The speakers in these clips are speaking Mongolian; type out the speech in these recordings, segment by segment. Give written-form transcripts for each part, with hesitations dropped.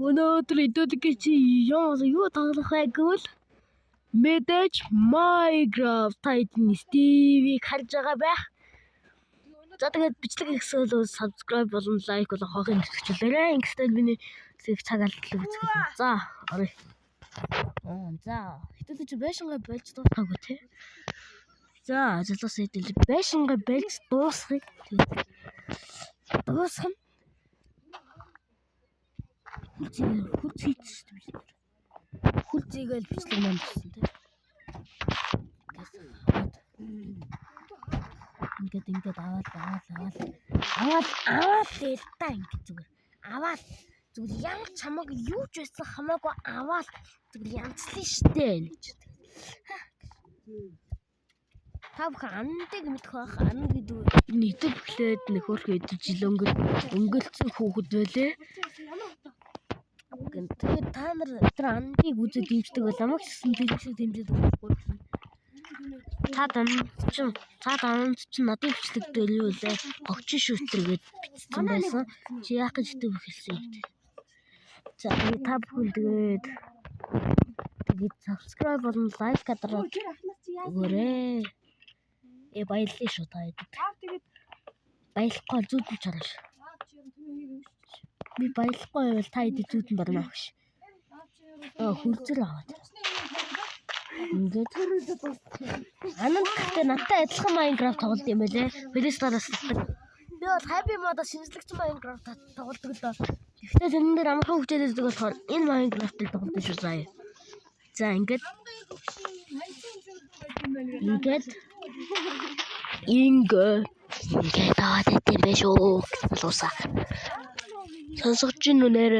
Өнөөдөр идэвхтэй чи юу тоглох вэ гэвэл мэдээж Minecraft Titan Steve-ийг харж байгаа байх. За тэгээд бичлэг хийсэл subscribe болон like болон хоохын хэвчлээрэй. Ингэхдээ миний цаг алдлыг үзэх. За орё. За хэдүүлээ чи байшингаа болж дуусгаагүй тий. За ажиллаас хэдүүлээ байшингаа болж дуусгахыг дуусгана. Хүч хийчихсэн юм. Хүч зийгээл бичлэг маань болсон тий. Ингээд аваад лээ та ингээд зүгээр. Аваад зүгээр ямар ч хамаагүй юу ч байсан хамаагүй аваад зүгээр янзлаа штэ гэж. Та бүхэн андыг мэдэх байх. Анд гэдэг нийтэд эхлээд нөхөрхөө жил өнгөлцсөн хүүхэд байлээ. Тэгээд та нар тэр андыг үзэж дэмждэг бол амгч гэсэн дэмжиж өгөхгүй. Та данд чинь надад бичлэг дээр юу вэ? Огчин шүтэр гэж бичсэн байсан. Чи яах гэж хэвчээ хэлсэн юм. За та бүхэн тэгээд subscribe болон like гадараа өгөөрэй. Баярлалаа шүү та хэд. Баярлахгүй зүудэн чараш. Би баярлахгүй байвал та хэд зүудэн дорно агш. Хүлзэр аваад. Ингээд анан гэхдээ надтай адилхан Minecraft тоглолт юм байлээ. Плейстороос татдаг. Би бол Happy Mode шинжлэгдсэн Minecraft тоглодог л доо. Гэхдээ тэрэн дээр амархан хүчтэй байдаг болохоор энэ Minecraft-ыг тоглодог шүү заа. За ингээд аваад идэв бэ шүү. Болоосаа. Сонсогч нүнээр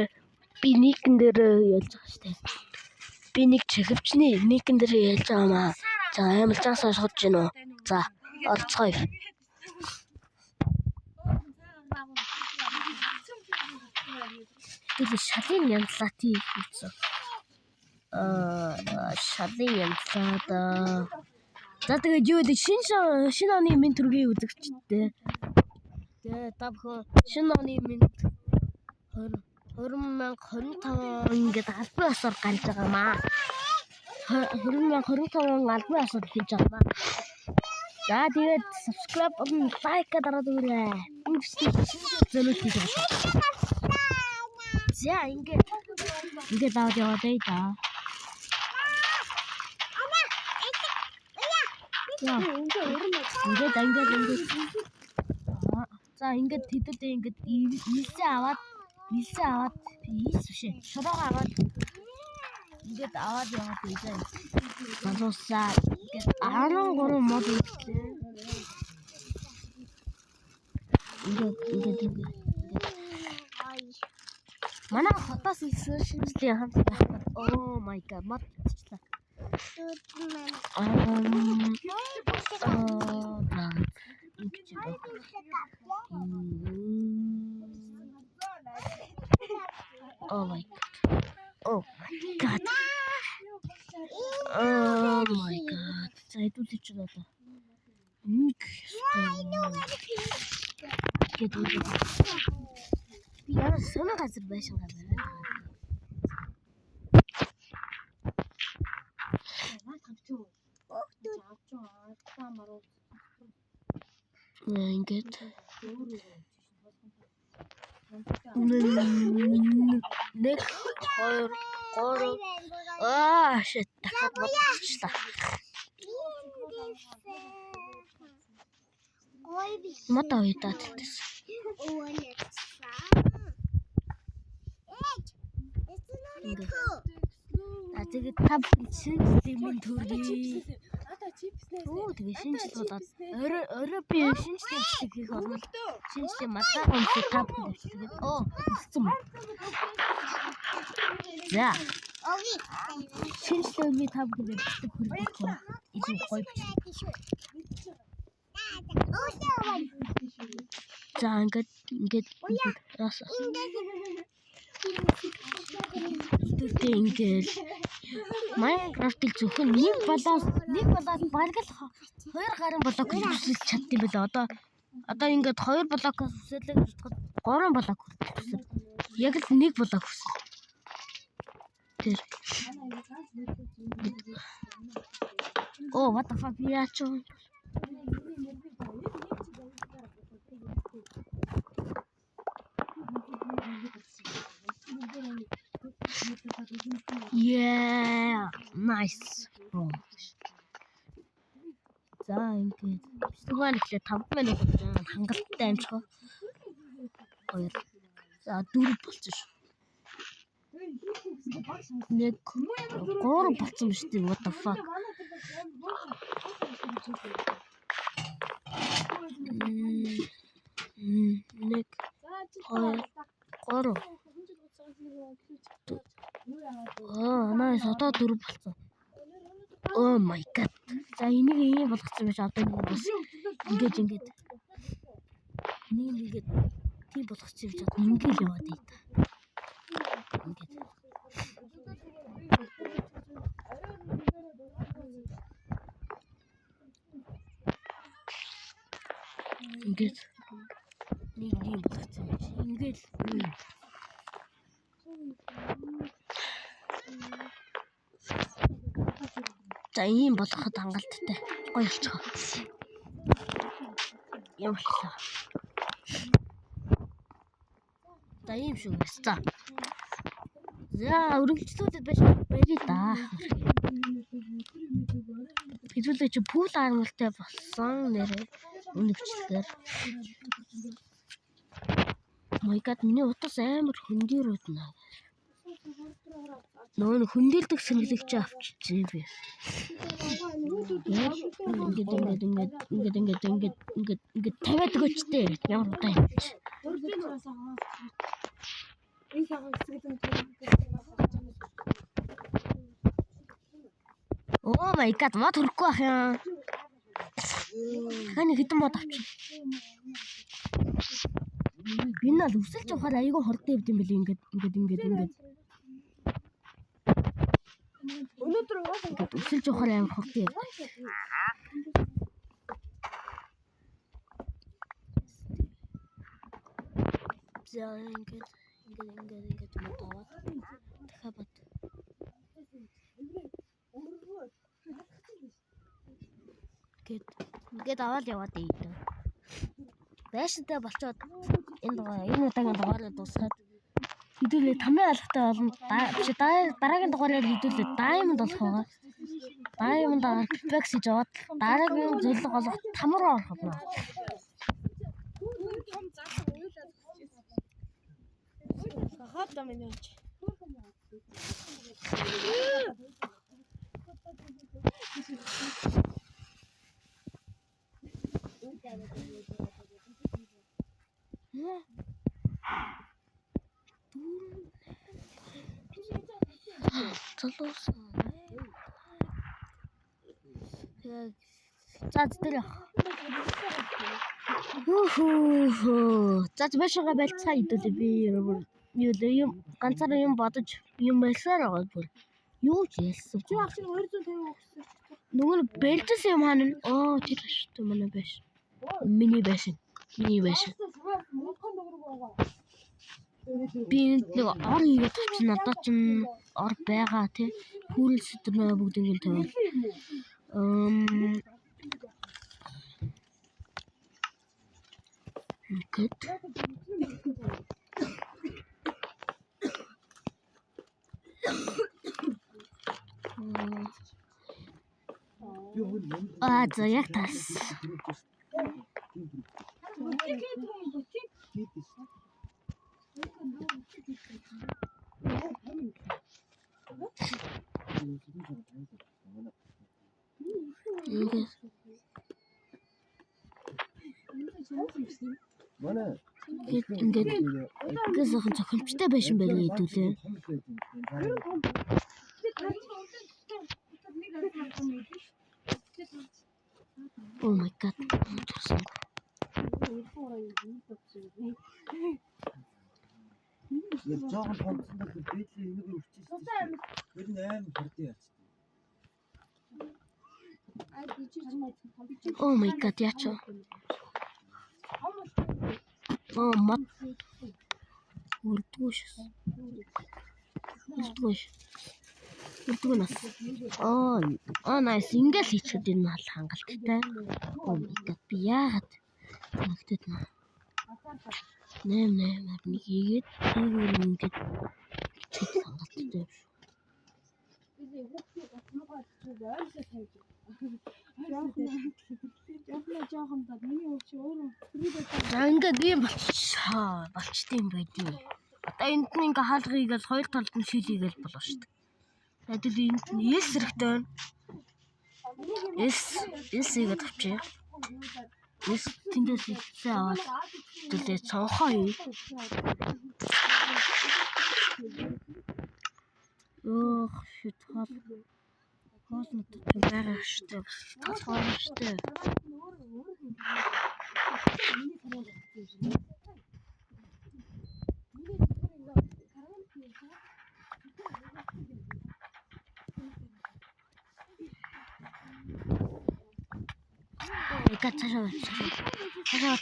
би никэн дээр ялж байгаа штэ. Би нэг чихвчний никэн дээр ялж байгаа маа. За амар цаас сонсогч гин үү. За орцгоё. Тэр шалын янзлаа тий хийсэн. Шалын янзлаа. За тэгээд юу гэдэг шинэ оны минь төргийн үзэгчтэй. Тэгээд та бүхэн шинэ оны минь 2025 ингээд албан ёсоор гарч байгаа маа. 2025 албан ёсоор хийж байгаа маа. За тэгээд subscribe болон like дараад өгөөрэй. Энэ зөвлөлт хийж байгаа шүү. За ингээд аваад яваа дээ та. За ингээд хэдүүдээ ингээд ийсээ аваад ийс шороо аваад ингээд аваад яваад ийзээ. Болоосаа ингээд 13 мод үүслээ. Ингээд манай хотоос ирсэн шинжлэх хамт байх. Oh my god мод болчихлаа. Oh my god. За хэдүүлээ ч удаа. Би яа сонир газар байшингаа бариад байгаа. Ингээд нэг хоёр shit дахиад болчихлаа. Мата уйдаад хэлсэн. Тэгээд та шинжлэх минь төргий. Тэгээ шинжлэх болоод орой би шинжлэх хийх орно. Шинжлэх матраг өмсөж та бүхэн тэгээд хэлсэн. За. Шинжлэх ми та бүхэн бичлэг хүргэх. Илүү гоё. За ингээд яасан. Ингээд Minecraft-ийг зөвхөн нэг болоод бараг л 2 гарын блок хүсэлж чаддсан байлаа. Одоо ингээд 2 блокоос хүсэлээ гэж бодоход 3 блок хүсэл. Яг л 1 блок хүсэл. тэр. Oh, what the fuck яач вэ? Yeah, nice. За ингээд бичлэгэн ихлэ 5 минут болж байгаа. Хангалттай амжих. 2. За 4 болчихсон шүү. 1 3 болцсон биз дээ. What the fuck. 1 2 3 nice одоо 4 болцсон. Oh my god. За энийг ийм болгоцсон байж одоо нэг бас ингээд тийм болгоцсон байж одоо ингээд яваад байта. Ингээд нэг юм болгоцсон байж. Ингээд за ийм болгоход хангалттай. Гоё болчихоо. Юм болчихоо. За ийм шүү. За өргөжлүүлээд байли да. Хэзүүлээ чи пул армалтай болсон нэрээ өнөвчлөөр. My god миний утас амар хөндөрөөднө. Нөө хөндөлдөг сэнгэлэгч авчижээ би. Ингээд тавиад өгөөчтэй. Ямар удаа юм чи. Oh my god, мод хөрөхгүй ах юм. Хань хитэн мод авчих. Би нэл өсөлж явахаар айгүй хортой юм бэл ингээд. Өнөөдөр өсөлж явахаар амар хортой юм. За ингээд мод аваад дахиад Гэт аваад яваад ийдээ. Байшинтай болчоод энэ удаагийн дугаарыг дуусгаад хэдүүлээ тамийн алхтай болно. Дараагийн дугаараар хэдүүлээ Diamond болох байгаа. Diamond Artifacts гэж аваад дараагийн зөвлөг болох там руу орох болно. Хатта миний ч. За башаага байлцгаа хэдүүлээ би юм ганцаараа юм бодож юм байлсаар байгаа бүр. Юу ч ялсан. Чи авч 250 өгсөн. Нөгөө бэлдсэн юм хаана? Оо тэр шүү манай байш. Миний байш. Би нэг ор хийгээд авчих надад ч ор байгаа тий. Хүүрэл сэтрнэ бүгдийг тавиал. Good. За яг тас. Ингээд гэсэхэн цохимжтой байшин байлаа хэдүүлээ. Oh my god. Яг жоохон томцсон дээр бэлээ энийг өвчсөн. Тэр нь амар хурдан яц. Oh my god, яачаа. Oh мат. Урдгүйш. Үрдүг нас. Nice. Ингээл хийчихэд энэ мал хангалттай. Oh my god. Би яагаад нэгтэд наа. Нэм нэг хийгээд ингээд хийх хангалттай. Ингээд ийм болчтой юм байдیں۔ Одоо энд нь ингээ хаалгыг хоёр талд нь шилийгээл болно шүү дээ. Тэгвэл энд нь эс хэрэгтэй байна. Эс игээд авчи. Эс тэндээс ихсээ аваад тэгээ цонхоо юу. Shit хол. Хоолнод байгаа шүү дээ. Тасгаар шүү дээ.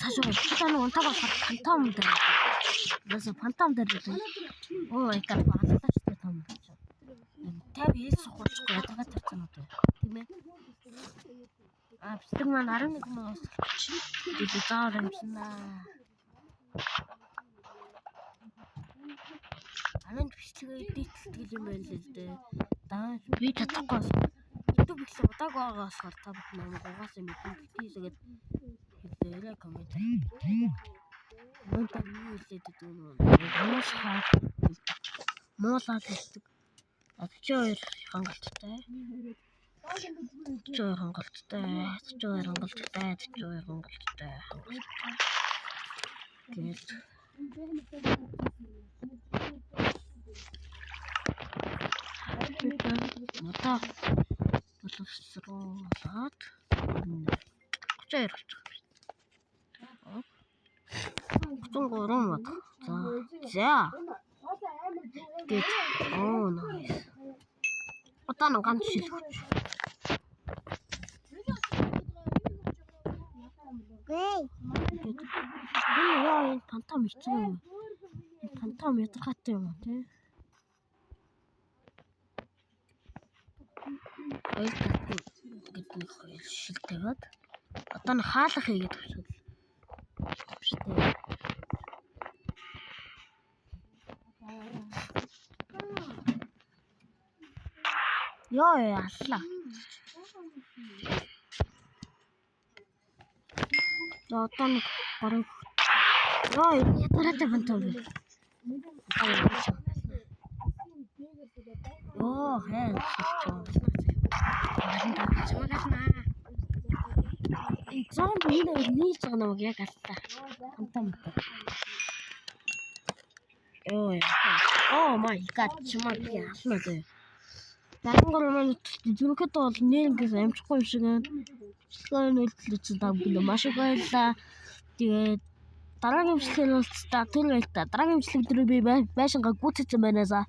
Цаашаа тань унтаага фантом дээр. Бас фантом дээр. Oh my god баалгаач том. Тав хийж сухуулахгүй ядгаа тавьсан уу тийм ээ. Бистэг маань 11 мянга би заар юмснаа. Амин бичлэгээ дийтгэл юм байл л дээ. Даа би чадахгүй. YouTube ихлэ удааг байгаагаар та бүхэн намайг угаасаа мэдэн хэлээгээд хэлээрэй коммент. Мөн юу хэлээд өгнө. Муулаад хэлдэг. 42 хангалттай. 42 хангалттай. Гээд мата боловсруулаад 32 33 мат. За. Гээд nice. Одоо нэг ганц шил өгч. Яа, фантом ирсэн. Фантом ядаргаатай юм тий. Гэдэг нэг шилтэйгээд одоо нэг хаалга хийгээд авчихвал. Яа аллаа. Одоо нэг баруун. Яа ядаргаатай фантом бэ. Хээ. Зомби нийж байгаа нэг яг аллаа. Фантом. Oh my god чимээ яална дээ. Дарангор маань зүрхэт бол нэрнгээс амжихгүй юм шиг байна. Бичлэгийн үйлдэлч та бүхэнд маш их баярлалаа. Тэгээд дараагийн бичлэгээр уулзтаа тэр баярлалаа. Дараагийн бичлэг дээр би байшингаа гүйцэтгэсэн байна за.